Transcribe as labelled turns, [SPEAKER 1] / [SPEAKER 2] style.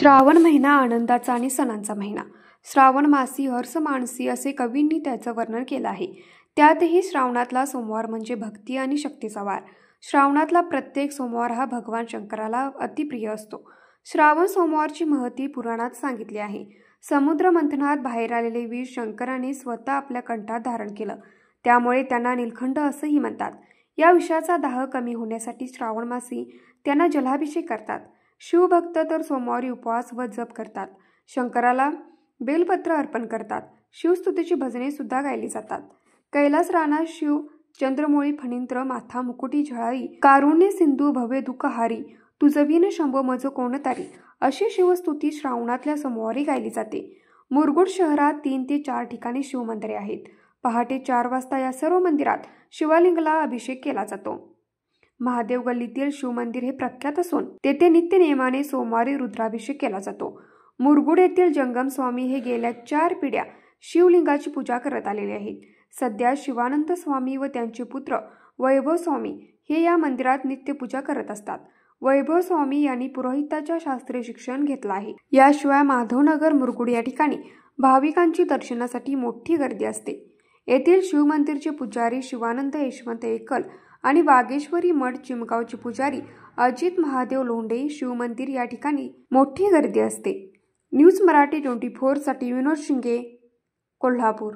[SPEAKER 1] श्रावण महिना आनंदाचा आणि सणांचा महिना. श्रावण मासी हर्ष मानसी असे कवींनी त्याचं वर्णन केलं आहे. त्यातही श्रावणातला सोमवार म्हणजे भक्ती आणि शक्तीचा वार. श्रावणातला प्रत्येक सोमवार हा भगवान शंकराला अतिप्रिय असतो. श्रावण सोमवारची महती पुराणात सांगितली आहे. समुद्र मंथनात बाहेर आलेले विष शंकराने स्वतः आपल्या कंठात धारण केलं, त्यामुळे त्यांना नीलकंठ असंही म्हणतात. या विषाचा दाह कमी होण्यासाठी श्रावण मासी त्यांना जलाभिषेक करतात. शिवभक्त तर सोमवारी उपवास व जप करतात. शंकराला बेलपत्र अर्पण करतात. शिवस्तुतीची भजने सुद्धा गायली जातात. कैलास राणा शिव चंद्रमौळी फणींद्र माथा मुकुटी झळाई कारुण्य सिंधू भवे दुःखहारी तुझविन शंभो मज कोणतारी अशी शिवस्तुती श्रावणातल्या सोमवारी गायली जाते. मुरगुड शहरात 3 ते 4 ठिकाणी शिवमंदिरे आहेत. पहाटे 4 वाजता या सर्व मंदिरात शिवलिंगाला अभिषेक केला जातो. महादेव गल्लीतील शिवमंदिर हे प्रख्यात असून तेथे नित्य नियमाने सोमवारी रुद्राभिषेक केला जातो. मुरगुड येथील जंगम स्वामी हे गेल्या 4 पिढ्या शिवलिंगाची पूजा करत आलेले आहेत. सध्या शिवानंद स्वामी व त्यांचे पुत्र वैभव स्वामी हे या मंदिरात नित्य पूजा करत असतात. वैभव स्वामी यांनी पुरोहिताच्या शास्त्रीय शिक्षण घेतलं आहे. याशिवाय माधवनगर मुरगुड या ठिकाणी भाविकांची दर्शनासाठी मोठी गर्दी असते. येथील शिवमंदिरचे पुजारी शिवानंद यशवंत एकल आणि वागेश्वरी मठ चिमगावचे पुजारी अजित महादेव लोंढे शिवमंदिर या ठिकाणी मोठी गर्दी असते. न्यूज मराठी 24 साठी विनोद शिंगे, कोल्हापूर.